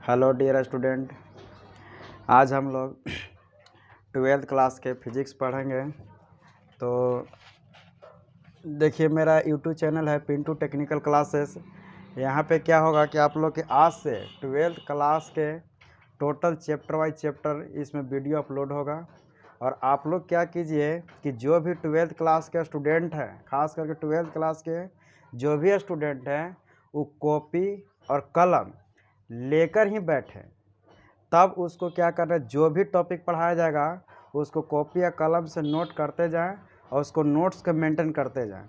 Hello dear student, आज हम लोग 12th क्लास के फिजिक्स पढ़ेंगे। तो देखिए, मेरा यूट्यूब चैनल है पिंटू टेक्निकल क्लासेस। यहाँ पे क्या होगा कि आप लोग के आज से 12th क्लास के टोटल चैप्टर वाइज चैप्टर इसमें वीडियो अपलोड होगा। और आप लोग क्या कीजिए कि जो भी 12th क्लास के स्टूडेंट हैं, खास करके 12th क्लास के जो भी स्टूडेंट हैं, वो कॉपी और कलम लेकर ही बैठे। तब उसको क्या करना है, जो भी टॉपिक पढ़ाया जाएगा उसको कॉपी या कलम से नोट करते जाएं और उसको नोट्स को मेंटेन करते जाएं।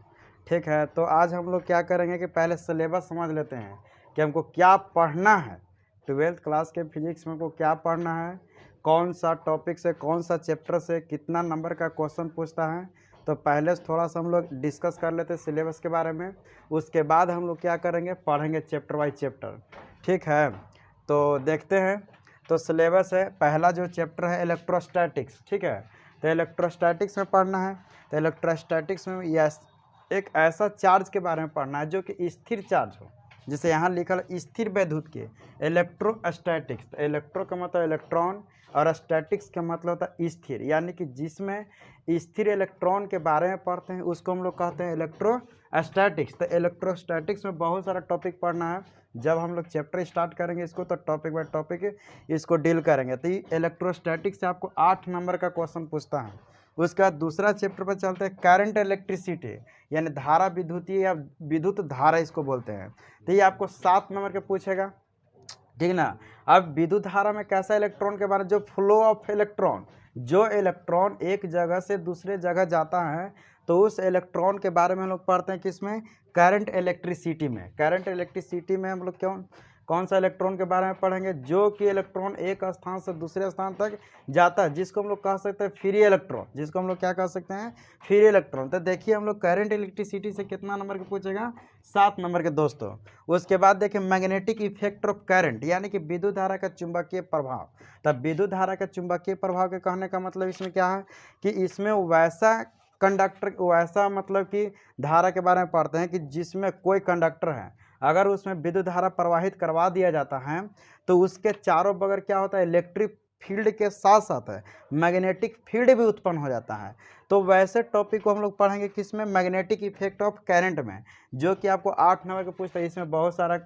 ठीक है, तो आज हम लोग क्या करेंगे कि पहले सिलेबस समझ लेते हैं कि हमको क्या पढ़ना है। 12th क्लास के फिजिक्स में हमको क्या पढ़ना है, कौन सा टॉपिक से, कौन सा चैप्टर से कितना नंबर का क्वेश्चन पूछता है। तो पहले से थोड़ा सा हम लोग डिस्कस कर लेते हैं सिलेबस के बारे में। उसके बाद हम लोग क्या करेंगे, पढ़ेंगे चैप्टर वाइज चैप्टर। ठीक है, तो देखते हैं। तो सिलेबस है, पहला जो चैप्टर है इलेक्ट्रोस्टैटिक्स। ठीक है, तो इलेक्ट्रोस्टैटिक्स में पढ़ना है। तो इलेक्ट्रोस्टैटिक्स में एक ऐसा चार्ज के बारे में पढ़ना है जो कि स्थिर चार्ज हो, जैसे यहाँ लिखा है स्थिर वैद्युत के इलेक्ट्रोस्टैटिक्स। तो इलेक्ट्रो का मतलब इलेक्ट्रॉन और स्टैटिक्स का मतलब होता है स्थिर, यानी कि जिसमें स्थिर इलेक्ट्रॉन के बारे में पढ़ते हैं उसको हम लोग कहते हैं इलेक्ट्रोस्टैटिक्स। तो इलेक्ट्रोस्टैटिक्स में बहुत सारा टॉपिक पढ़ना है। जब हम लोग चैप्टर स्टार्ट करेंगे इसको, तो टॉपिक बाय टॉपिक इसको डील करेंगे। तो इलेक्ट्रोस्टैटिक्स से आपको 8 नंबर का क्वेश्चन पूछता है। उसके बाद दूसरा चैप्टर पर चलते हैं करंट इलेक्ट्रिसिटी, यानी धारा विद्युतीय या विद्युत धारा इसको बोलते हैं। तो ये आपको 7 नंबर के पूछेगा। ठीक ना। अब विद्युत धारा में कैसा इलेक्ट्रॉन के बारे में, जो फ्लो ऑफ इलेक्ट्रॉन, जो इलेक्ट्रॉन एक जगह से दूसरे जगह जाता है, तो उस इलेक्ट्रॉन के बारे में हम लोग पढ़ते हैं किसमें, करंट इलेक्ट्रिसिटी में। करंट इलेक्ट्रिसिटी में हम लोग कौन सा इलेक्ट्रॉन के बारे में पढ़ेंगे, जो कि इलेक्ट्रॉन एक स्थान से दूसरे स्थान तक जाता है, जिसको हम लोग कह सकते हैं फ्री इलेक्ट्रॉन। जिसको हम लोग क्या कह सकते हैं, फ्री इलेक्ट्रॉन। तो देखिए, हम लोग करंट इलेक्ट्रिसिटी से कितना नंबर के पूछेगा, 7 नंबर के दोस्तों। उसके बाद देखिए मैग्नेटिक इफेक्ट ऑफ करंट, यानी कि विद्युत धारा का चुंबकीय प्रभाव। तब विद्युत धारा का चुंबकीय प्रभाव के कहने का मतलब इसमें क्या है कि इसमें वैसा कंडक्टर, वैसा मतलब कि धारा के बारे में पढ़ते हैं कि जिसमें कोई कंडक्टर है, अगर उसमें विद्युत धारा प्रवाहित करवा दिया जाता है तो उसके चारों बगल क्या होता है, इलेक्ट्रिक फील्ड के साथ साथ है मैग्नेटिक फील्ड भी उत्पन्न हो जाता है। तो वैसे टॉपिक को हम लोग पढ़ेंगे किसमें, मैग्नेटिक इफेक्ट ऑफ करंट में, जो कि आपको 8 नंबर के पूछता है। इसमें बहुत सारा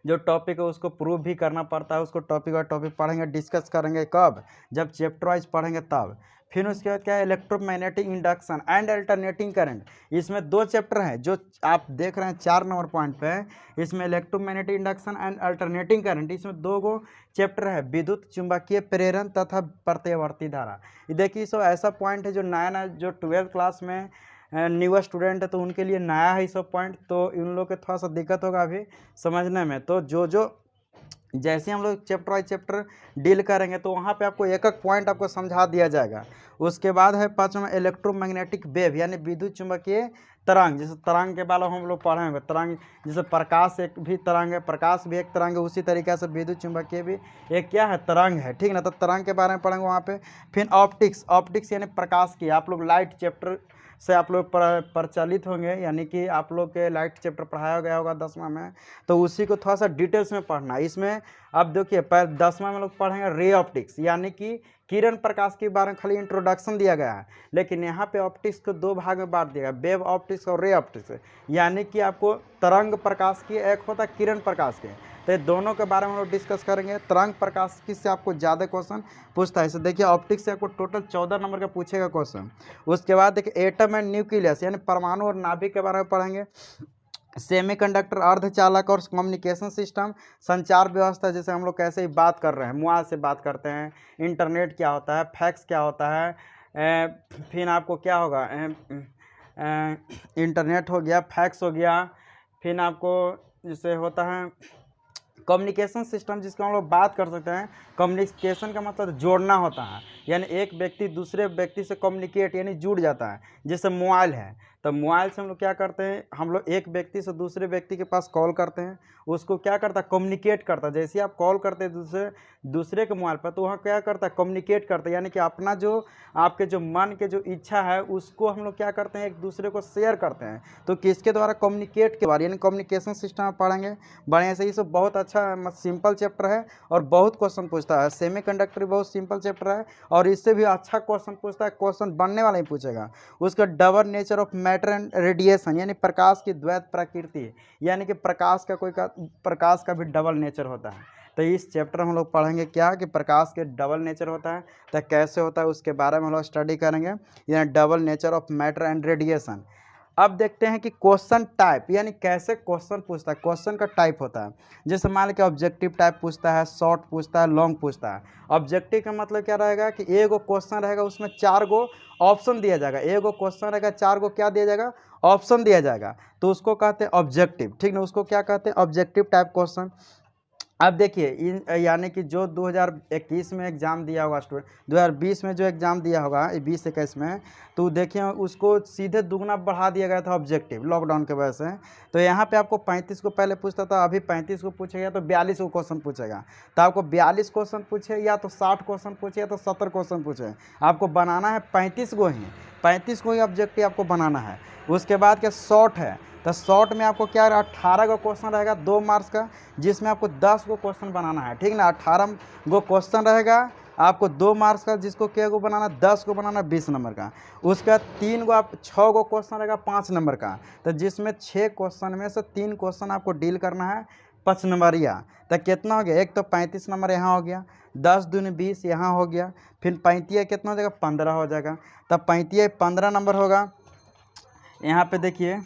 जो टॉपिक है उसको प्रूव भी करना पड़ता है। उसको टॉपिक और टॉपिक पढ़ेंगे, डिस्कस करेंगे कब, जब चैप्टर वाइज पढ़ेंगे तब। फिर उसके बाद क्या है, electromagnetic induction and alternating current. इसमें 2 चैप्टर हैं जो आप देख रहे हैं 4 नंबर पॉइंट पे। इसमें electromagnetic induction and alternating current, इसमें 2 गो चैप्टर है, विद्युत चुंबकीय प्रेरण तथा प्रत्यावर्ती धारा। ये देखिए, सब ऐसा पॉइंट है जो नया नया, जो 12th क्लास में न्यू स्टूडेंट है तो उनके लिए नया है ये सब पॉइंट। तो इन लोग के थोड़ा सा दिक्कत होगा अभी समझने में। तो जो जैसे हम लोग चैप्टर वाइज चैप्टर डील करेंगे तो वहाँ पे आपको एक एक पॉइंट आपको समझा दिया जाएगा। उसके बाद है 5वां इलेक्ट्रोमैग्नेटिक वेव, यानी विद्युत चुंबकीय तरंग। जैसे तरंग के बारे में हम लोग पढ़ेंगे, तरंग जैसे प्रकाश एक भी तरंग है, प्रकाश भी एक तरंग है, उसी तरीके से विद्युत चुंबकीय भी एक क्या है, तरंग है। ठीक ना, तो तरंग के बारे में पढ़ेंगे वहाँ पे। फिर ऑप्टिक्स, ऑप्टिक्स यानी प्रकाश की, आप लोग लाइट चैप्टर से आप लोग प्रचलित होंगे, यानी कि आप लोग के लाइट चैप्टर पढ़ाया गया होगा 10वां में, तो उसी को थोड़ा सा डिटेल्स में पढ़ना है। इसमें अब देखिए 10वां में लोग पढ़ेंगे रे ऑप्टिक्स, यानी कि किरण प्रकाश के बारे में खाली इंट्रोडक्शन दिया गया है, लेकिन यहाँ पे ऑप्टिक्स को 2 भाग में बांट दिया गया, वेव ऑप्टिक्स और रे ऑप्टिक्स। यानी कि आपको तरंग प्रकाश की, एक होता है किरण प्रकाश के। तो ये दोनों के बारे में हम लोग डिस्कस करेंगे। तरंग प्रकाश की से आपको ज़्यादा क्वेश्चन पूछता है। इसे देखिए, ऑप्टिक्स से आपको टोटल 14 नंबर का पूछेगा क्वेश्चन। उसके बाद देखिए एटम एंड न्यूक्लियस, यानी परमाणु और नाभिक के बारे में पढ़ेंगे। सेमीकंडक्टर, अर्धचालक और कम्युनिकेशन सिस्टम, संचार व्यवस्था, जैसे हम लोग कैसे बात कर रहे हैं, मोबाइल से बात करते हैं। इंटरनेट क्या होता है, फैक्स क्या होता है, फिर आपको क्या होगा, इंटरनेट हो गया, फैक्स हो गया। फिर आपको जैसे होता है कम्युनिकेशन सिस्टम, जिसका हम लोग बात कर सकते हैं। कम्युनिकेशन का मतलब जोड़ना होता है, यानी एक व्यक्ति दूसरे व्यक्ति से कम्युनिकेट यानी जुड़ जाता है, जैसे मोबाइल है। तो मोबाइल से हम लोग क्या करते हैं, हम लोग एक व्यक्ति से दूसरे व्यक्ति के पास कॉल करते हैं, उसको क्या करता है, कम्युनिकेट करता है। जैसे आप कॉल करते हैं दूसरे के मोबाइल पर, तो वहाँ क्या करता है, कम्युनिकेट करता है, यानी कि अपना जो आपके जो मन के जो इच्छा है उसको हम लोग क्या करते हैं, एक दूसरे को शेयर करते हैं। तो किसके द्वारा, कम्युनिकेट के बारे, यानी कम्युनिकेशन सिस्टम आप पढ़ेंगे बढ़िया से। ये सब बहुत अच्छा सिंपल चैप्टर है और बहुत क्वेश्चन पूछता है। सेमीकंडक्टर बहुत सिंपल चैप्टर है और इससे भी अच्छा क्वेश्चन पूछता है, क्वेश्चन बनने वाला ही पूछेगा। उसका double nature of matter and radiation, यानी प्रकाश की द्वैत प्रकृति, यानी कि प्रकाश का भी डबल नेचर होता है। तो इस चैप्टर में हम लोग पढ़ेंगे क्या कि प्रकाश के डबल नेचर होता है, तो कैसे होता है उसके बारे में हम लोग स्टडी करेंगे, यानी double nature of matter and radiation. अब देखते हैं कि क्वेश्चन टाइप, यानी कैसे क्वेश्चन पूछता है, क्वेश्चन का टाइप होता है। जैसे मान लीजिए ऑब्जेक्टिव टाइप पूछता है, शॉर्ट पूछता है, लॉन्ग पूछता है। ऑब्जेक्टिव का मतलब क्या रहेगा कि एगो क्वेश्चन रहेगा, उसमें 4 गो ऑप्शन दिया जाएगा। एगो क्वेश्चन रहेगा, 4 गो क्या दिया जाएगा, ऑप्शन दिया जाएगा, तो उसको कहते हैं ऑब्जेक्टिव, ठीक ना, उसको क्या कहते हैं, ऑब्जेक्टिव टाइप क्वेश्चन। अब देखिए यानी कि जो 2021 में एग्ज़ाम दिया होगा स्टूडेंट, 2020 में जो एग्ज़ाम दिया होगा 20-21 में, तो देखिए उसको सीधे दुगना बढ़ा दिया गया था ऑब्जेक्टिव, लॉकडाउन के वजह से। तो यहाँ पे आपको 35 को पहले पूछता था, अभी 35 को पूछेगा तो 42 को क्वेश्चन पूछेगा। तो आपको 42 क्वेश्चन पूछे या तो 60 क्वेश्चन पूछे या तो 70 क्वेश्चन पूछे, आपको बनाना है 35 को ही ऑब्जेक्टिव आपको बनाना है। उसके बाद क्या शॉर्ट है, तो शॉर्ट में आपको क्या 18 गो क्वेश्चन रहेगा 2 मार्क्स का, जिसमें आपको 10 गो क्वेश्चन बनाना है, ठीक ना। 18 गो क्वेश्चन रहेगा आपको 2 मार्क्स का, जिसको क्या गो बनाना, 10 को बनाना 20 नंबर का। उसके बाद 6 गो क्वेश्चन रहेगा 5 नंबर का, तो जिसमें 6 क्वेश्चन में से 3 क्वेश्चन आपको डील करना है 5 नंबरिया। तो कितना हो गया, एक तो 35 नंबर यहाँ हो गया, 10 दूनी 20 यहाँ हो गया, फिर 35 कितना हो जाएगा, 15 हो जाएगा। तब 35 15 नंबर होगा। यहाँ पे देखिए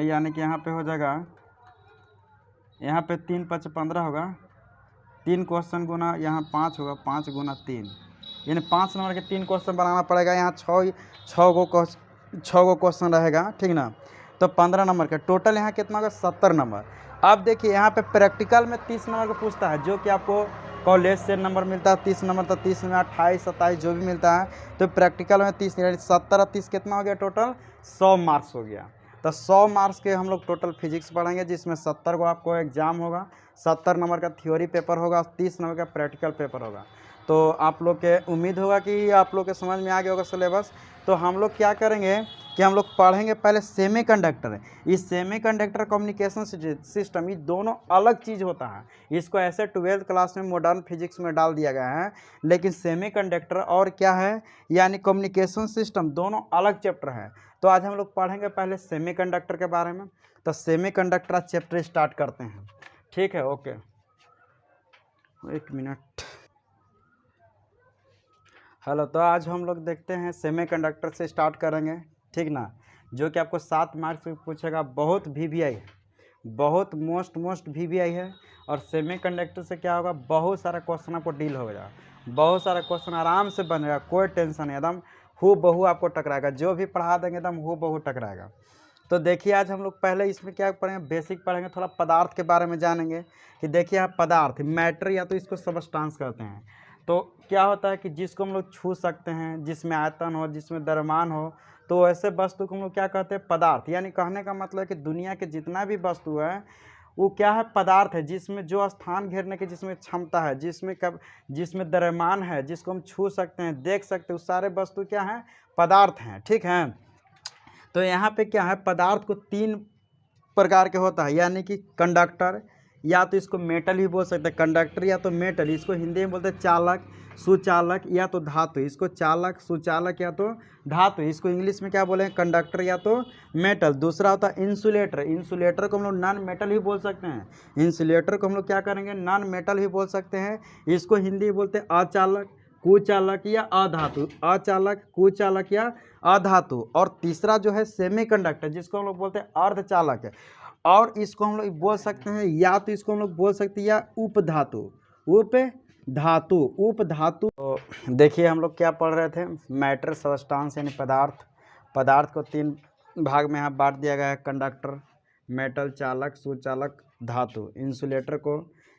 यानी कि यहाँ पे हो जाएगा, यहाँ पे 3 5 15 होगा, 3 क्वेश्चन गुना यहाँ 5 होगा, 5 गुना 3, यानी 5 नंबर के 3 क्वेश्चन बनाना पड़ेगा। यहाँ 6 गो क्वेश्चन रहेगा, ठीक ना। तो 15 नंबर का टोटल यहाँ कितना होगा, 70 नंबर। अब देखिए यहाँ पे प्रैक्टिकल में 30 नंबर का पूछता है, जो कि आपको कॉलेज से नंबर मिलता है 30 नंबर, तो 30 में 28 27 जो भी मिलता है, तो प्रैक्टिकल में 30, यानी 70 और 30 कितना हो गया, टोटल 100 मार्क्स हो गया। तो 100 मार्क्स के हम लोग टोटल फिजिक्स पढ़ेंगे, जिसमें 70 को आपको एग्जाम होगा, 70 नंबर का थ्योरी पेपर होगा, 30 नंबर का प्रैक्टिकल पेपर होगा। तो आप लोग के उम्मीद होगा कि आप लोग के समझ में आ गया होगा सिलेबस। तो हम लोग क्या करेंगे कि हम लोग पढ़ेंगे पहले सेमीकंडक्टर। इस सेमीकंडक्टर कम्युनिकेशन सिस्टम, ये दोनों अलग चीज़ होता है। इसको ऐसे 12th क्लास में मॉडर्न फिजिक्स में डाल दिया गया है, लेकिन सेमीकंडक्टर और क्या है, यानी कम्युनिकेशन सिस्टम, दोनों अलग चैप्टर है। तो आज हम लोग पढ़ेंगे पहले सेमीकंडक्टर के बारे में। तो सेमीकंडक्टर चैप्टर स्टार्ट करते हैं, ठीक है, ओके, एक मिनट। हेलो, तो आज हम लोग देखते हैं सेमीकंडक्टर से स्टार्ट करेंगे, ठीक ना, जो कि आपको 7 मार्क्स में पूछेगा। बहुत VVI है, बहुत मोस्ट VVI है। और सेमीकंडक्टर से क्या होगा, बहुत सारा क्वेश्चन आपको डील हो जाएगा, बहुत सारा क्वेश्चन आराम से बनेगा, कोई टेंशन नहीं, एकदम हू बहू आपको टकराएगा, जो भी पढ़ा देंगे एकदम हू बहू टकराएगा। तो देखिए आज हम लोग पहले इसमें क्या पढ़ेंगे, बेसिक पढ़ेंगे, थोड़ा पदार्थ के बारे में जानेंगे कि देखिए आप पदार्थ, मैटर या तो इसको सबस्टांस कहते हैं। तो क्या होता है कि जिसको हम लोग छू सकते हैं, जिसमें आयतन हो, जिसमें द्रव्यमान हो, तो ऐसे वस्तु को हम लोग क्या कहते हैं, पदार्थ। यानी कहने का मतलब है कि दुनिया के जितना भी वस्तु है वो क्या है, पदार्थ है, जिसमें जो स्थान घेरने की जिसमें क्षमता है, जिसमें द्रव्यमान है, जिसको हम छू सकते हैं, देख सकते हैं, उस सारे वस्तु क्या हैं, पदार्थ हैं, ठीक है। तो यहाँ पे क्या है, पदार्थ को 3 प्रकार के होता है, यानी कि कंडक्टर, या तो इसको मेटल ही बोल सकते हैं, कंडक्टर या तो मेटल, इसको हिंदी में बोलते हैं चालक, सुचालक या तो धातु, इसको चालक, सुचालक या तो धातु, इसको इंग्लिश में क्या बोलेंगे, कंडक्टर या तो मेटल। दूसरा होता है इंसुलेटर, इंसुलेटर को हम लोग नॉन मेटल ही बोल सकते हैं, इंसुलेटर को हम लोग क्या करेंगे, नॉन मेटल ही बोल सकते हैं। इसको हिंदी में बोलते हैं अचालक, कुचालक या अधातु, अचालक, कुचालक या अधातु। और तीसरा जो है सेमीकंडक्टर, जिसको हम लोग बोलते हैं अर्धचालक है, और इसको हम लोग बोल सकते हैं, या तो इसको हम लोग बोल सकते हैं या उपधातु, उपधातु। तो देखिए हम लोग क्या पढ़ रहे थे, मैटर, सबस्टांस यानी पदार्थ। पदार्थ को 3 भाग में यहाँ बांट दिया गया है, कंडक्टर, मेटल, चालक, सुचालक, धातु।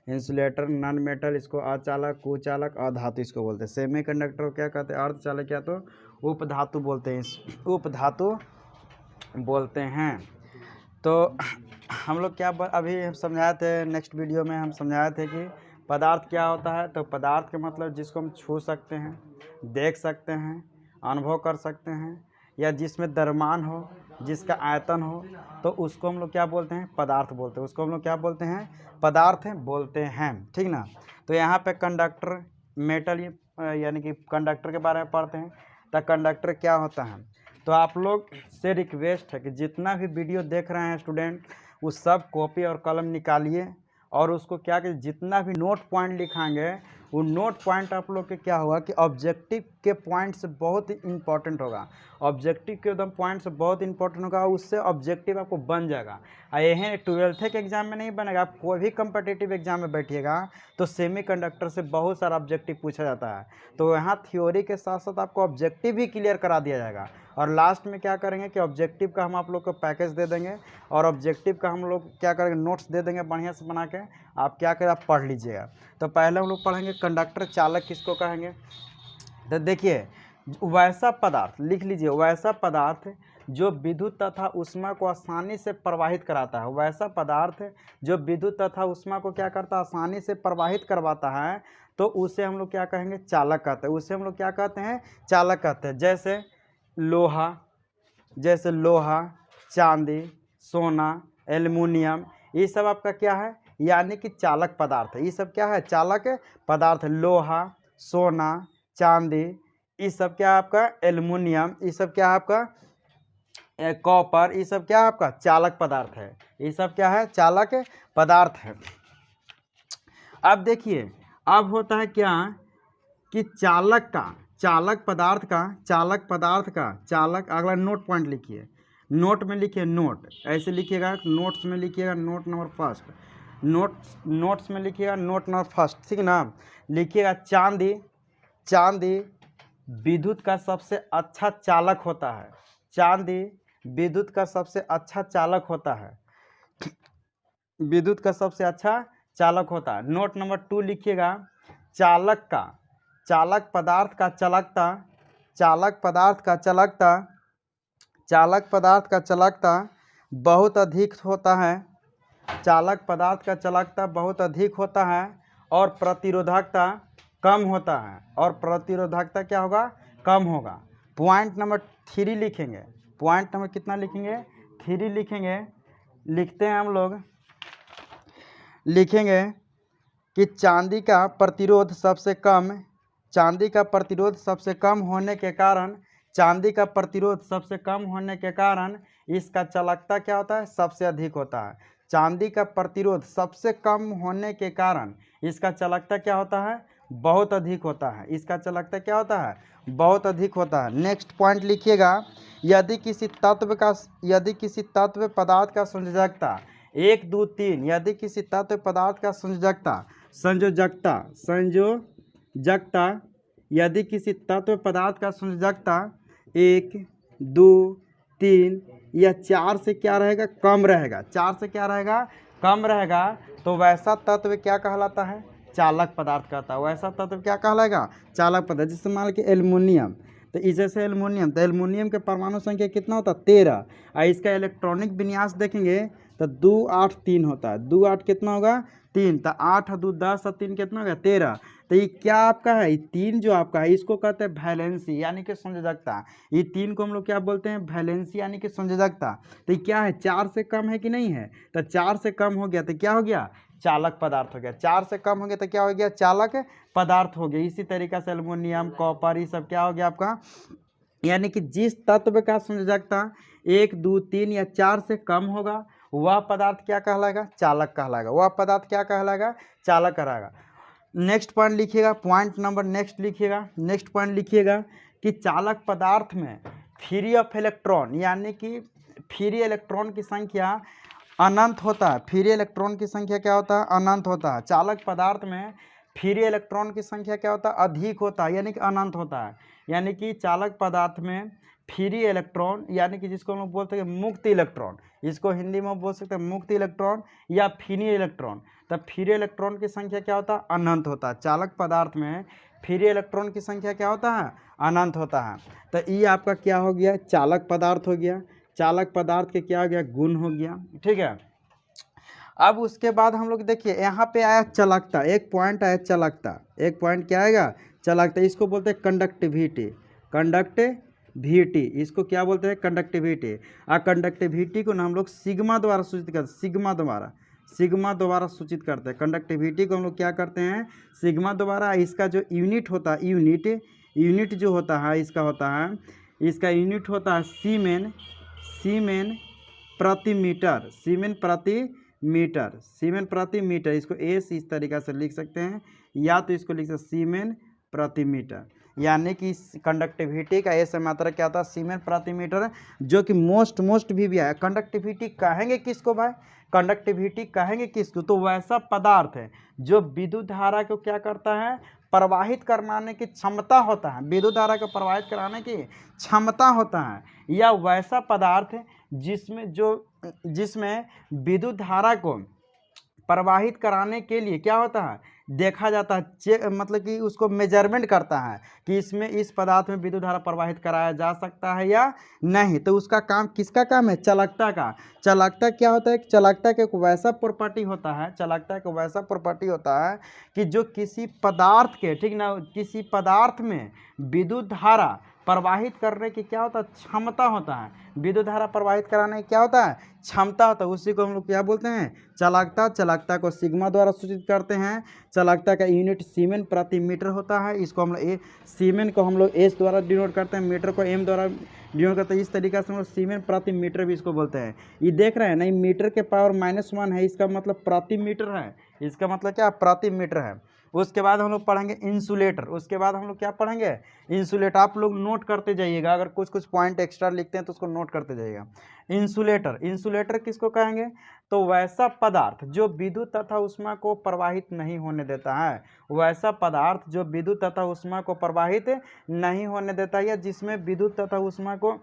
इंसुलेटर नॉन मेटल, इसको अचालक, कुचालक, अधातु इसको बोलते हैं। सेमीकंडक्टर को क्या कहते हैं, अर्धचालक या तो उपधातु बोलते हैं, उपधातु बोलते हैं। तो हम लोग क्या अभी हम समझाए थे, नेक्स्ट वीडियो में हम समझाए थे कि पदार्थ क्या होता है। तो पदार्थ का मतलब जिसको हम छू सकते हैं, देख सकते हैं, अनुभव कर सकते हैं, या जिसमें द्रव्यमान हो, जिसका आयतन हो, तो उसको हम लोग क्या बोलते हैं, पदार्थ बोलते हैं। उसको हम लोग क्या बोलते हैं, पदार्थ बोलते हैं, ठीक ना। तो यहाँ पे कंडक्टर, मेटल, यानी कि कंडक्टर के बारे में पढ़ते हैं। तो कंडक्टर क्या होता है, तो आप लोग से रिक्वेस्ट है कि जितना भी वीडियो देख रहे हैं स्टूडेंट, वो सब कॉपी और कलम निकालिए और उसको क्या कि जितना भी नोट पॉइंट लिखाएंगे, वो नोट पॉइंट आप लोग के क्या होगा कि ऑब्जेक्टिव के पॉइंट से बहुत इंपॉर्टेंट होगा। ऑब्जेक्टिव के एकदम पॉइंट से बहुत इंपॉर्टेंट होगा, उससे ऑब्जेक्टिव आपको बन जाएगा। यही 12th के एग्जाम में नहीं बनेगा, आप कोई भी कम्पिटिटिव एग्जाम में बैठिएगा तो सेमीकंडक्टर से बहुत सारा ऑब्जेक्टिव पूछा जाता है। तो यहाँ थ्योरी के साथ साथ आपको ऑब्जेक्टिव भी क्लियर करा दिया जाएगा। और लास्ट में क्या करेंगे कि ऑब्जेक्टिव का हम आप लोग को पैकेज दे देंगे, और ऑब्जेक्टिव का हम लोग क्या करेंगे, नोट्स दे देंगे बढ़िया से बना के, आप क्या करें, आप पढ़ लीजिएगा। तो पहले हम लोग पढ़ेंगे कंडक्टर, चालक किसको कहेंगे। तो देखिए, वैसा पदार्थ लिख लीजिए, वैसा पदार्थ जो विद्युत तथा ऊष्मा को आसानी से प्रवाहित कराता है। वैसा पदार्थ जो विद्युत तथा ऊष्मा को क्या करता है, आसानी से प्रवाहित करवाता है, तो उसे हम लोग क्या कहेंगे, चालक कहते हैं। उसे हम लोग क्या कहते हैं, चालक कहते हैं। जैसे लोहा, चांदी, सोना, एल्युमिनियम, ये सब आपका क्या है, यानी कि चालक पदार्थ है। ये सब क्या है, चालक पदार्थ है। लोहा, सोना, चांदी, ये सब क्या है आपका, एल्युमिनियम, ये सब क्या है आपका, कॉपर, ये सब क्या है आपका, चालक पदार्थ है। ये सब क्या है, चालक पदार्थ है। अब देखिए, अब होता है क्या कि चालक पदार्थ का चालक, अगला नोट पॉइंट लिखिए, नोट में लिखिए, नोट ऐसे लिखिएगा, नोट्स में लिखिएगा, नोट नंबर फर्स्ट, नोट्स में लिखिएगा, नोट नंबर फर्स्ट, ठीक ना। लिखिएगा चांदी विद्युत का सबसे अच्छा चालक होता है। चांदी विद्युत का सबसे अच्छा चालक होता है, विद्युत का सबसे अच्छा चालक होता है। नोट नंबर 2 लिखिएगा, चालक पदार्थ का चालकता बहुत अधिक होता है। चालक पदार्थ का चालकता बहुत अधिक होता है और प्रतिरोधकता कम होता है। और प्रतिरोधकता क्या होगा, कम होगा। पॉइंट नंबर 3 लिखेंगे, पॉइंट नंबर कितना लिखेंगे, 3 लिखेंगे। लिखते हैं हम लोग, लिखेंगे कि चांदी का प्रतिरोध सबसे कम होने के कारण इसका चालकता क्या होता है, सबसे अधिक होता है। चांदी का प्रतिरोध सबसे कम होने के कारण इसका चालकता क्या होता है, बहुत अधिक होता है। इसका चालकता क्या होता है, बहुत अधिक होता है। नेक्स्ट पॉइंट लिखिएगा, यदि किसी तत्व पदार्थ का संयोजकता 1, 2, 3, यदि किसी तत्व पदार्थ का संयोजकता यदि किसी तत्व पदार्थ का संयोजकता 1, 2, 3 या 4 से क्या रहेगा, कम रहेगा, 4 से क्या रहेगा, कम रहेगा, तो वैसा तत्व क्या कहलाता है, चालक पदार्थ कहता है। वैसा तत्व क्या कहलाएगा, चालक पदार्थ। जैसे मान लीजिए एल्युमिनियम, तो जैसे एल्युमिनियम के परमाणु संख्या कितना होता है, 13। और इसका इलेक्ट्रॉनिक विन्यास देखेंगे तो 2, 8, 3 होता है। 2, 8 कितना होगा, 3। तो 8, 2, 10 और 3 कितना होगा, 13। तो ये क्या आपका है, ये 3 जो आपका है, इसको कहते हैं वैलेंसी, यानी कि संयोजकता। ये 3 को हम लोग क्या बोलते हैं, वैलेंसी, यानी कि संयोजकता। तो ये क्या है, 4 से कम है कि नहीं है, तो 4 से कम हो गया तो क्या हो गया, चालक पदार्थ हो गया। 4 से कम हो गया तो क्या हो गया, चालक पदार्थ हो गया। इसी तरीके से एल्युमिनियम, कॉपर, ये सब क्या हो गया आपका, यानी कि जिस तत्व का संयोजकता 1, 2, 3 या 4 से कम होगा, वह पदार्थ क्या कहलाएगा, चालक कहलाएगा। वह पदार्थ क्या कहलाएगा, चालक कहलाएगा। नेक्स्ट पॉइंट लिखिएगा, पॉइंट नंबर नेक्स्ट पॉइंट लिखिएगा कि चालक पदार्थ में फ्री ऑफ इलेक्ट्रॉन, यानी कि फ्री इलेक्ट्रॉन की संख्या अनंत होता है। फ्री इलेक्ट्रॉन की संख्या क्या होता है, अनंत होता है। चालक पदार्थ में फ्री इलेक्ट्रॉन की संख्या क्या होता है, अधिक होता है, यानी कि अनंत होता है। यानी कि चालक पदार्थ में फ्री इलेक्ट्रॉन, यानी कि जिसको हम लोग बोलते हैं मुक्त इलेक्ट्रॉन, इसको हिंदी में बोल सकते हैं मुक्त इलेक्ट्रॉन या फ्री इलेक्ट्रॉन। तब फ्री इलेक्ट्रॉन की संख्या क्या होता है, अनंत होता है। चालक पदार्थ में फ्री इलेक्ट्रॉन की संख्या क्या होता है, अनंत होता है। तो ये आपका क्या हो गया, चालक पदार्थ हो गया। चालक पदार्थ के क्या हो गया, गुण हो गया। ठीक है, अब उसके बाद हम लोग देखिए यहाँ पे आया चालकता, एक पॉइंट आया चालकता, एक पॉइंट क्या आएगा, चालकता। इसको बोलते हैं कंडक्टिविटी, कंडक्टिविटी इसको क्या बोलते हैं, कंडक्टिविटी। और कंडक्टिविटी को ना हम लोग सिग्मा द्वारा सूचित करते हैं, सिग्मा द्वारा सूचित करते हैं। कंडक्टिविटी को हम लोग क्या करते हैं, सिग्मा द्वारा। इसका जो यूनिट होता है, यूनिट जो होता है इसका होता है, इसका यूनिट होता है सीमेन प्रति मीटर, सीमेन प्रति मीटर। इसको एस इस तरीक़ा से लिख सकते हैं, या तो इसको लिख सकते सीमेन प्रति मीटर, यानी कि कंडक्टिविटी का एस मात्रा क्या था, सीमेन प्रति मीटर, जो कि मोस्ट भी आया। कंडक्टिविटी कहेंगे किसको भाई, कंडक्टिविटी कहेंगे किसको, तो वैसा पदार्थ है जो विद्युत धारा को क्या करता है, प्रवाहित कराने की क्षमता होता है, विद्युत धारा को प्रवाहित कराने की क्षमता होता है, या वैसा पदार्थ है जिसमें विद्युत धारा को प्रवाहित कराने के लिए क्या होता है, देखा जाता है, मतलब कि उसको मेजरमेंट करता है कि इसमें इस पदार्थ में विद्युत धारा प्रवाहित कराया जा सकता है या नहीं। तो उसका काम किसका काम है, चालकता का। चालकता क्या होता है, चालकता का एक वैसा प्रॉपर्टी होता है, चालकता का वैसा प्रॉपर्टी होता है कि जो किसी पदार्थ के, ठीक ना, किसी पदार्थ में विद्युत धारा प्रवाहित करने की क्या होता है, क्षमता होता है, विद्युत धारा प्रवाहित कराने की क्या होता है, क्षमता होता है। उसी को हम लोग क्या बोलते हैं, चालकता। चालकता को सिग्मा द्वारा सूचित करते हैं। चालकता का यूनिट सीमेन प्रति मीटर होता है। इसको हम लोग सीमेन को हम लोग एस द्वारा डिनोट करते हैं, मीटर को एम द्वारा डिनोट करते हैं। इस तरीके से हम लोग सीमेन प्रति मीटर भी इसको बोलते हैं। ये देख रहे हैं ना, मीटर के पावर -1 है, इसका मतलब प्रति मीटर है, इसका मतलब क्या, प्रति मीटर है। उसके बाद हम लोग पढ़ेंगे इंसुलेटर, उसके बाद हम लोग क्या पढ़ेंगे, इंसुलेटर। आप लोग नोट करते जाइएगा, अगर कुछ पॉइंट एक्स्ट्रा लिखते हैं तो उसको नोट करते जाइएगा। इंसुलेटर किसको कहेंगे, तो वैसा पदार्थ जो विद्युत तथा ऊष्मा को प्रवाहित नहीं होने देता है, वैसा पदार्थ जो विद्युत तथा ऊष्मा को प्रवाहित नहीं होने देता, या जिसमें विद्युत तथा ऊष्मा को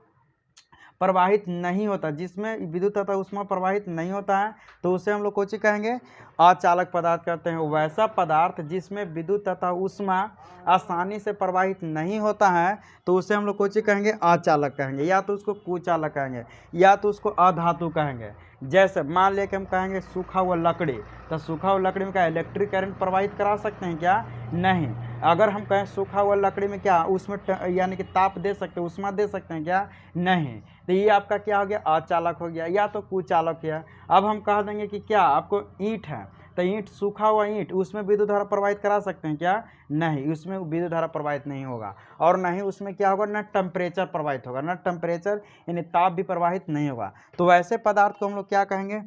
प्रवाहित नहीं होता, जिसमें विद्युत तथा ऊष्मा प्रवाहित नहीं होता है, तो उसे हम लोग कौन सी कहेंगे, अचालक पदार्थ कहते हैं। वैसा पदार्थ जिसमें विद्युत तथा ऊष्मा आसानी से प्रवाहित नहीं होता है, तो उसे हम लोग कौन सी कहेंगे, अचालक कहेंगे, या तो उसको कुचालक कहेंगे, या तो उसको अधातु कहेंगे। जैसे मान लेके हम कहेंगे सूखा हुआ लकड़ी, तो सूखा हुआ लकड़ी में क्या इलेक्ट्रिक करंट प्रवाहित करा सकते हैं क्या, नहीं। अगर हम कहें सूखा हुआ लकड़ी में क्या उसमें यानी कि ताप दे सकते हैं, ऊष्मा दे सकते हैं क्या, नहीं। तो ये आपका क्या हो गया, अचालक हो गया, या तो कुचालक है। अब हम कह देंगे कि क्या आपको ईंट है, तो ईंट, सूखा हुआ ईंट, उसमें विद्युत धारा प्रवाहित करा सकते हैं क्या, नहीं, उसमें विद्युत धारा प्रवाहित नहीं होगा, और नहीं उसमें क्या होगा, न टेम्परेचर प्रवाहित होगा, न टेम्परेचर यानी ताप भी प्रवाहित नहीं होगा। तो वैसे पदार्थ को हम लोग क्या कहेंगे,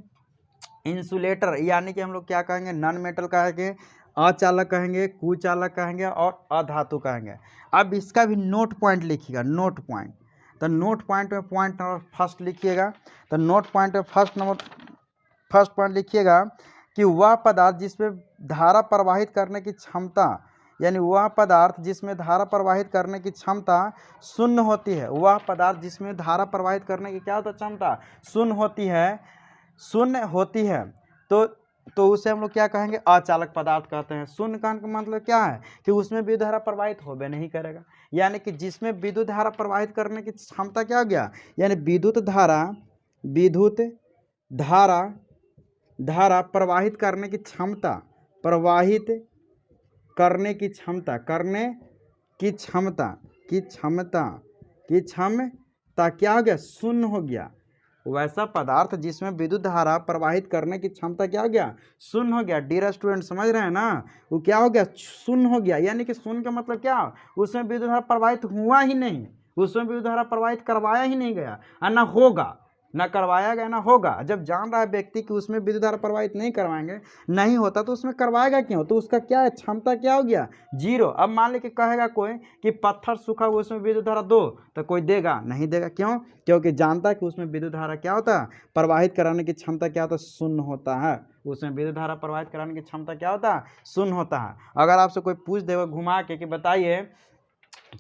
इंसुलेटर, यानी कि हम लोग क्या कहेंगे, नॉन मेटल कहेंगे, अचालक कहेंगे, कुचालक कहेंगे, और अधातु कहेंगे। अब इसका भी नोट पॉइंट लिखिएगा, नोट पॉइंट। तो नोट पॉइंट में पॉइंट नंबर फर्स्ट लिखिएगा। तो नोट पॉइंट में फर्स्ट पॉइंट लिखिएगा कि वह पदार्थ जिसमें धारा प्रवाहित करने की क्षमता, यानी वह पदार्थ जिसमें धारा प्रवाहित करने की क्षमता शून्य होती है, वह पदार्थ जिसमें धारा प्रवाहित करने की क्या होता है, क्षमता शून्य होती है, तो उसे हम लोग क्या कहेंगे, अचालक पदार्थ कहते हैं। शून्य कहने का मतलब क्या है कि उसमें विद्युत धारा प्रवाहित होबे नहीं करेगा, यानी कि जिसमें विद्युत धारा प्रवाहित करने की क्षमता क्या हो गया, यानी विद्युत धारा प्रवाहित करने की क्षमता, क्या हो गया, शून्य हो गया। वैसा पदार्थ जिसमें विद्युत धारा प्रवाहित करने की क्षमता क्या हो गया, शून्य हो गया। डियर स्टूडेंट समझ रहे हैं ना, वो क्या हो गया, शून्य हो गया, यानी कि शून्य का मतलब क्या, उसमें विद्युत धारा प्रवाहित हुआ ही नहीं, उसमें विद्युत धारा प्रवाहित करवाया ही नहीं गया, और ना होगा, ना करवाया गया ना होगा। जब जान रहा है व्यक्ति कि उसमें विद्युत धारा प्रवाहित नहीं करवाएंगे, नहीं होता, तो उसमें करवाएगा क्यों, तो उसका क्या है, क्षमता क्या हो गया, 0। अब मान ले कि कहेगा कोई कि पत्थर सूखा हुआ उसमें विद्युत धारा दो, तो कोई देगा नहीं देगा, क्यों, क्योंकि जानता है कि उसमें विद्युत धारा क्या होता है, प्रवाहित कराने की क्षमता क्या होता है, शून्य होता है। उसमें विद्युत धारा प्रवाहित कराने की क्षमता क्या होता है, शून्य होता है। अगर आपसे कोई पूछ देगा घुमा के कि बताइए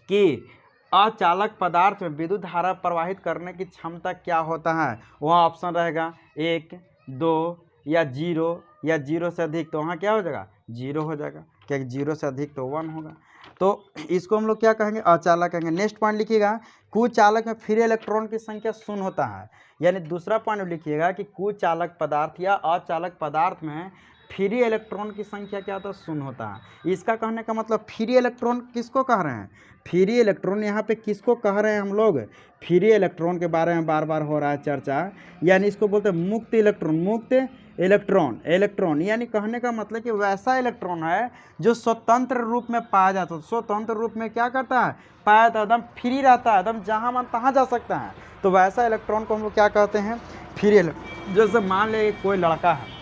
कि अचालक पदार्थ में विद्युत धारा प्रवाहित करने की क्षमता क्या होता है, वहाँ ऑप्शन रहेगा 1, 2 या 0 या 0 से अधिक, तो वहाँ क्या हो जाएगा, 0 हो जाएगा, क्योंकि 0 से अधिक तो 1 होगा। तो इसको हम लोग क्या कहेंगे, अचालक कहेंगे। नेक्स्ट पॉइंट लिखिएगा, कुचालक में फ्री इलेक्ट्रॉन की संख्या शून्य होता है। यानी दूसरा पॉइंट लिखिएगा कि कुचालक पदार्थ या अचालक पदार्थ में फ्री इलेक्ट्रॉन की संख्या क्या होता है, शून्य होता है। इसका कहने का मतलब फ्री इलेक्ट्रॉन किसको कह रहे हैं, फ्री इलेक्ट्रॉन यहाँ पे किसको कह रहे हैं हम लोग, फ्री इलेक्ट्रॉन के बारे में बार बार हो रहा है चर्चा। यानी इसको बोलते हैं मुक्त इलेक्ट्रॉन, मुक्त इलेक्ट्रॉन यानी कहने का मतलब कि वैसा इलेक्ट्रॉन है जो स्वतंत्र रूप में पाया जाता है। स्वतंत्र रूप में क्या करता है, पाया जाता है, एकदम फ्री रहता है, एकदम जहाँ मन तहाँ जा सकता है। तो वैसा इलेक्ट्रॉन को हम लोग क्या कहते हैं, फ्री इलेक्ट्रॉन। जैसे मान ले कोई लड़का है,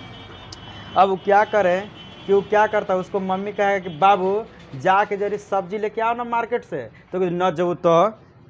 अब वो क्या करे कि वो क्या करता है, उसको मम्मी कहे कि बाबू जाके जरी सब्जी लेके आओ ना मार्केट से, तो न जब तो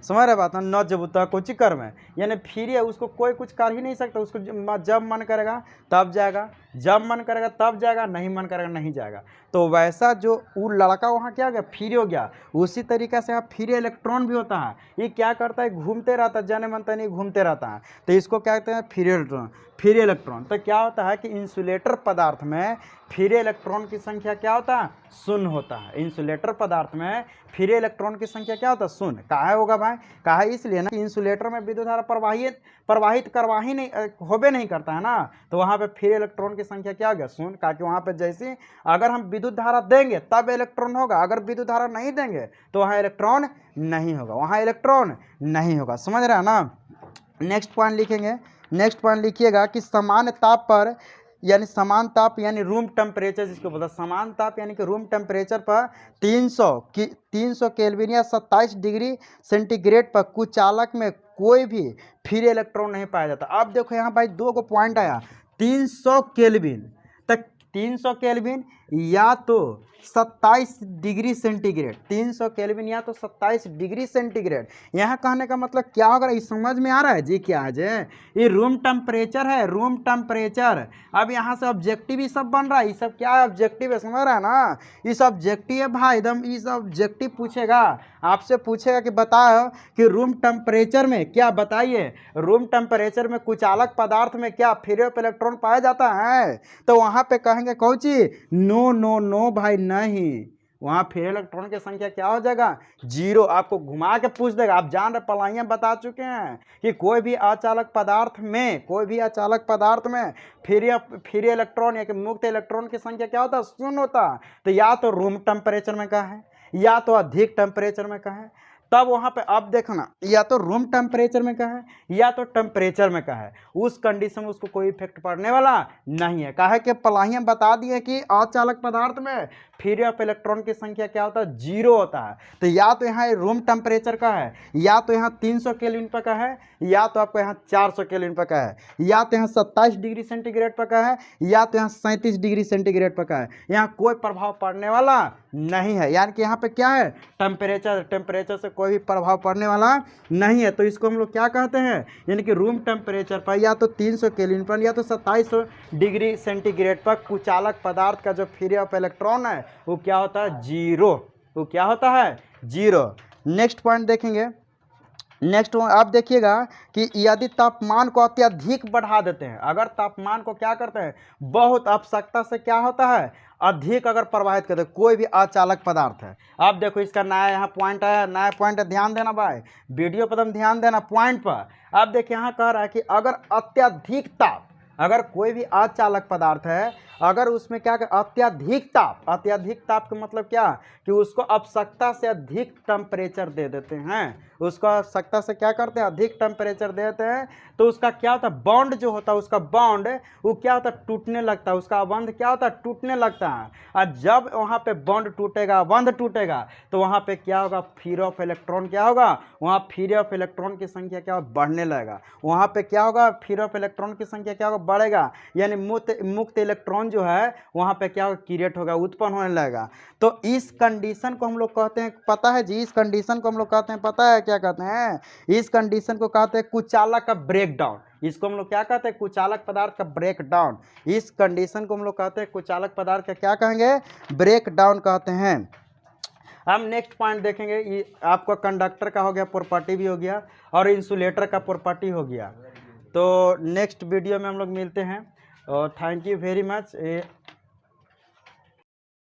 समझ रहे बात ना, न जब तो कुछ कर में, यानी फ्री है, उसको कोई कुछ कर ही नहीं सकता। उसको जब मन करेगा तब जाएगा, जब मन करेगा तब जाएगा, नहीं मन करेगा नहीं जाएगा। तो वैसा जो वो लड़का वहाँ क्या हो गया, फ्री हो गया। उसी तरीके से यहाँ फ्री इलेक्ट्रॉन भी होता है। ये क्या करता है, घूमते रहता है, जाने मन नहीं घूमते रहता है। तो इसको क्या कहते हैं, फ्री इलेक्ट्रॉन। फ्री इलेक्ट्रॉन तो क्या होता है कि इंसुलेटर पदार्थ में फ्री इलेक्ट्रॉन की संख्या क्या होता है, शून्य होता है। इंसुलेटर पदार्थ में फ्री इलेक्ट्रॉन की संख्या क्या होता है, शून्य। काहे होगा भाई, काहे इसलिए ना कि इंसुलेटर में विद्युत धारा प्रवाहित करवा ही नहीं, होबे नहीं करता है ना। तो वहाँ पे फ्री इलेक्ट्रॉन की संख्या क्या हो गया, शून्य। क्योंकि वहाँ पे जैसे अगर हम विद्युत धारा देंगे तब इलेक्ट्रॉन होगा, अगर विद्युत धारा नहीं देंगे तो वहाँ इलेक्ट्रॉन नहीं होगा, वहाँ इलेक्ट्रॉन नहीं होगा। समझ रहे हैं ना। नेक्स्ट पॉइंट लिखेंगे, नेक्स्ट पॉइंट लिखिएगा कि समान ताप पर, यानी समान ताप यानी रूम टेम्परेचर जिसको बोलते हैं, समान ताप यानी कि रूम टेम्परेचर पर 300 केल्विन या 27 डिग्री सेंटीग्रेड पर कुचालक में कोई भी फ्री इलेक्ट्रॉन नहीं पाया जाता। अब देखो यहाँ भाई दो को पॉइंट आया, 300 केल्विन तक, 300 केल्विन या तो 27 डिग्री सेंटीग्रेड, 300 केल्विन या तो 27 डिग्री सेंटीग्रेड। यहाँ कहने का मतलब क्या होगा, ये समझ में आ रहा है जी, क्या है ये रूम टेम्परेचर है, रूम टेम्परेचर। अब यहाँ से ऑब्जेक्टिव ही सब बन रहा है, ये सब क्या है, ऑब्जेक्टिव है, समझ रहा है ना। इस ऑब्जेक्टिव है भाई, एकदम इस ऑब्जेक्टिव पूछेगा, आपसे पूछेगा कि बताओ कि रूम टेम्परेचर में क्या, बताइए रूम टेम्परेचर में कुचालक पदार्थ में क्या फ्री ऑफ इलेक्ट्रॉन पाया जाता है। तो वहाँ पे कहेंगे कौन चीज, नो नो नो भाई नहीं, वहाँ फ्री इलेक्ट्रॉन की संख्या क्या हो जाएगा, जीरो। आपको घुमा के पूछ देगा, आप जान रहे, पलाइयाँ बता चुके हैं कि कोई भी अचालक पदार्थ में, कोई भी अचालक पदार्थ में फ्री इलेक्ट्रॉन या कि मुक्त इलेक्ट्रॉन की संख्या क्या होता है, शून्य होता है। तो या तो रूम टेम्परेचर में कहा है या तो अधिक टेम्परेचर में कहा है, तब वहाँ पे अब देखना या तो रूम टेम्परेचर में कहा है या तो टेम्परेचर में कहा है, उस कंडीशन में उसको कोई इफेक्ट पड़ने वाला नहीं है। काहे कि पलाहियाँ बता दिए कि अचालक पदार्थ में फ्री ऑफ इलेक्ट्रॉन की संख्या क्या होता है, जीरो होता है। तो या तो यहाँ रूम टेम्परेचर का है, या तो यहाँ 300 केल्विन पर का है, या तो आपको यहाँ 400 केल्विन पर का है, या तो यहाँ 27 डिग्री सेंटीग्रेड पर का है, या तो यहाँ 37 डिग्री सेंटीग्रेड पर का है। यहाँ कोई प्रभाव पड़ने वाला नहीं है। यानी कि यहाँ पे क्या है, टेम्परेचर से कोई भी प्रभाव पड़ने वाला नहीं है। तो इसको हम लोग क्या कहते हैं, यानी कि रूम टेम्परेचर पर या तो 300 केल्विन पर या तो 27 डिग्री सेंटीग्रेड पर कुचालक पदार्थ का जो फ्री ऑफ इलेक्ट्रॉन है वो क्या होता है, जीरो। वो क्या होता है, जीरो। नेक्स्ट पॉइंट देखेंगे, नेक्स्ट आप देखिएगा कि यदि तापमान को अत्यधिक बढ़ा देते हैं, अगर तापमान को क्या करते हैं, बहुत आवश्यकता से क्या होता है, अधिक अगर प्रवाहित करते हैं कोई भी अचालक पदार्थ है। अब देखो इसका नया यहाँ पॉइंट है, नया पॉइंट है, ध्यान देना भाई, वीडियो पर ध्यान देना पॉइंट पर। अब देखिए यहाँ कह रहा है कि अगर अत्यधिक ताप, अगर कोई भी अचालक पदार्थ है, अगर उसमें क्या कर, अत्यधिक ताप का मतलब क्या कि उसको आवश्यकता से अधिक टेम्परेचर दे देते हैं, उसको आवश्यकता से क्या करते हैं, अधिक टेम्परेचर देते हैं। तो उसका क्या होता है, बॉन्ड जो होता है, उसका बॉन्ड वो क्या होता है, टूटने लगता है, उसका बंध क्या होता है, टूटने लगता है। और जब वहाँ पे बॉन्ड टूटेगा, बंध टूटेगा, तो वहाँ पे क्या होगा, फ्री ऑफ इलेक्ट्रॉन क्या होगा, वहाँ फ्री ऑफ इलेक्ट्रॉन की संख्या क्या होगा, बढ़ने लगेगा। वहाँ पे क्या होगा, फ्री ऑफ इलेक्ट्रॉन की संख्या क्या होगा, बढ़ेगा। यानी मुक्त इलेक्ट्रॉन जो है वहाँ पे क्या होगा, क्रिएट होगा, उत्पन्न होने लगेगा। तो इस कंडीशन को हम लोग कहते हैं, पता है जी, इस कंडीशन को हम लोग कहते हैं, पता है क्या कहते हैं, इस कंडीशन को कहते हैं कुचालक का ब्रेकडाउन। इसको हम लोग क्या कहते हैं, कुचालक पदार्थ का ब्रेकडाउन। इस कंडीशन को हम लोग कहते हैं कुचालक पदार्थ का क्या कहेंगे, ब्रेकडाउन कहते हैं। हम नेक्स्ट पॉइंट देखेंगे, ये आपका कंडक्टर का हो गया, प्रॉपर्टी भी हो गया, और इंसुलेटर का प्रॉपर्टी हो गया। तो नेक्स्ट वीडियो में हम लोग मिलते हैं, और थैंक यू वेरी मच।